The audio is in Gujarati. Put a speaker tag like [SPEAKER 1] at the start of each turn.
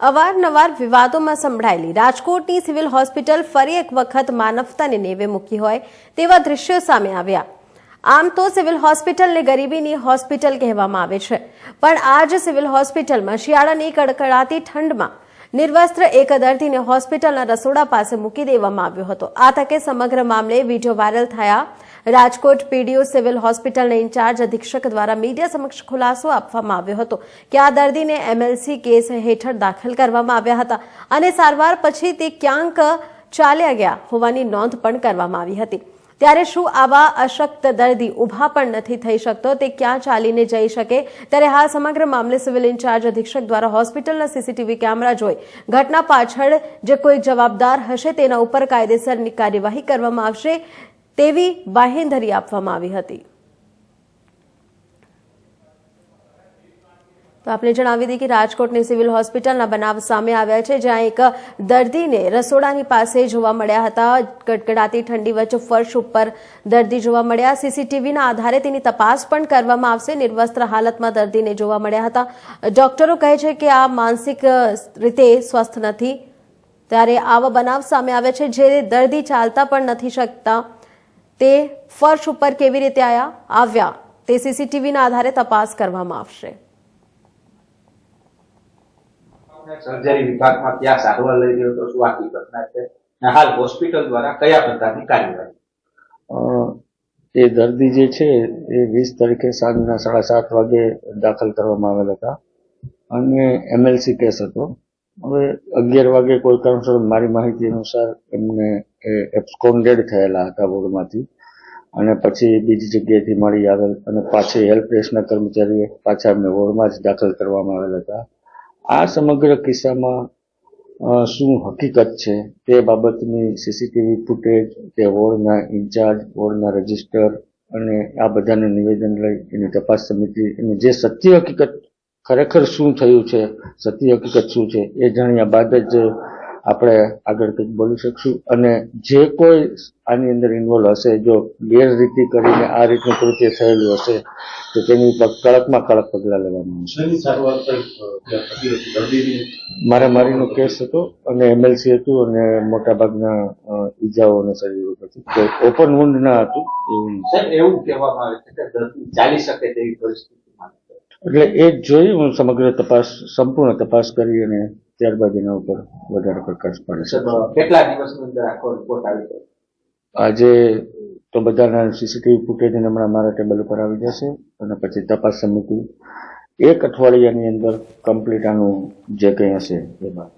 [SPEAKER 1] અવારનવાર વિવાદોમાં સંભળાયેલી રાજકોટની સિવિલ હોસ્પિટલ ફરી એક વખત માનવતાને નેવે મૂકી હોય તેવા દ્રશ્યો સામે આવ્યા। આમ તો સિવિલ હોસ્પિટલને ગરીબીની હોસ્પિટલ કહેવામાં આવે છે, પણ આજ સિવિલ હોસ્પિટલમાં શિયાળાની કડકડાતી ઠંડમાં નિર્વસ્ત્ર એક દર્દીને હોસ્પિટલના રસોડા પાસે મૂકી દેવામાં આવ્યો હતો। આ તકે સમગ્ર મામલે વિડીયો વાયરલ થયા। રાજકોટ પીડીઓ સિવિલ હોસ્પિટલના ઇન્ચાર્જ અધિક્ષક દ્વારા મીડિયા સમક્ષ ખુલાસો આપવામાં આવ્યો હતો કે આ દર્દીને એમએલસી કેસ હેઠળ દાખલ કરવામાં આવ્યા હતા અને સારવાર પછી તે ક્યાંક ચાલ્યા ગયા હોવાની નોંધ પણ કરવામાં આવી હતી। ત્યારે શું આવા અશક્ત દર્દી ઊભા પણ નથી થઈ શકતો, તે ક્યાં ચાલીને જઈ શકે? ત્યારે હાલ સમગ્ર મામલે સિવિલ ઇન્ચાર્જ અધિક્ષક દ્વારા હોસ્પિટલના સીસીટીવી કેમેરા જોઈ ઘટના પાછળ જે કોઈ જવાબદાર હશે તેના ઉપર કાયદેસરની કાર્યવાહી કરવામાં આવશે તેવી બાહેંધરી આપવામાં આવી હતી। તો આપણે જણાવી દઈએ કે રાજકોટની સિવિલ હોસ્પિટલના બનાવ સામે આવ્યા છે, જ્યાં એક દર્દીને રસોડાની પાસે જોવા મળ્યા હતા। કડકડાતી ઠંડી વચ્ચે ફર્શ ઉપર દર્દી જોવા મળ્યા। સીસીટીવીના આધારે તેની તપાસ પણ કરવામાં આવશે। નિર્વસ્ત્ર હાલતમાં દર્દીને જોવા મળ્યા હતા। ડોક્ટરો કહે છે કે આ માનસિક રીતે સ્વસ્થ નથી। ત્યારે આવા બનાવ સામે આવ્યા છે, જે દર્દી ચાલતા પણ નથી શકતા તે ફર્શ ઉપર કેવી રીતે આવ્યા તે સીસીટીવીના આધારે તપાસ કરવામાં આવશે।
[SPEAKER 2] સર્જરી વિભાગમાં ત્યાં સારવાર લઈ રહ્યો તો શું આખી ઘટના છે, હાલ હોસ્પિટલ દ્વારા કયા પ્રકારની કાર્યવાહી?
[SPEAKER 3] એ દર્દી જે છે એ 20 તારીખે સાંજના 7:30 વાગે દાખલ કરવામાં આવેલ હતા અને એમએલસી કેસ હતો। હવે 11 વાગે કોઈ કારણસર મારી માહિતી અનુસાર એમને એબ્સ્કોન્ડેડ થયેલા હતા વોર્ડમાંથી અને પછી બીજી જગ્યાએથી મળી આવેલ અને પાછી હેલ્પ ડેસ્કના કર્મચારીએ પાછા એમને વોર્ડમાં જ દાખલ કરવામાં આવેલ હતા। આ સમગ્ર કિસ્સામાં શું હકીકત છે તે બાબતની સીસીટીવી ફૂટેજ, તે વોર્ડના ઇન્ચાર્જ, વોર્ડના રજિસ્ટર અને આ બધાને નિવેદન લઈ એની તપાસ સમિતિ અને જે સત્ય હકીકત ખરેખર શું થયું છે, સત્ય હકીકત શું છે એ જાણ્યા બાદ જ આપણે આગળ કંઈક બોલી શકશું। અને જે કોઈ આની અંદર ઇન્વોલ્વ હશે, જો ગેરરીતિ કરીને આ રીતનું કૃત્ય થયેલું હશે તો તેની ઉપર કડકમાં કડક પગલાં લેવામાં આવશે। મારામારીનો કેસ હતો અને એમએલસી હતું અને મોટાભાગના ઈજાઓ અને શરીર ઉપરથી ઓપન વુન્ડ ના હતું
[SPEAKER 2] એવું કહેવામાં આવે છે કે દર્દી ચાલી શકે તેવી પરિસ્થિતિમાં,
[SPEAKER 3] એટલે એ જોઈ હું સમગ્ર તપાસ, સંપૂર્ણ તપાસ કરી અને ત્યારબાદ એના ઉપર વધારે પ્રકાશ પાડે છે।
[SPEAKER 2] કેટલા દિવસની અંદર આખો રિપોર્ટ આવી જશે?
[SPEAKER 3] આજે તો બધાના સીસીટીવી ફૂટેજ હમણાં મારા ટેબલ ઉપર આવી જશે અને પછી તપાસ સમિતિ 1 અઠવાડિયાની અંદર કમ્પ્લીટ આનું જે કંઈ હશે એમાં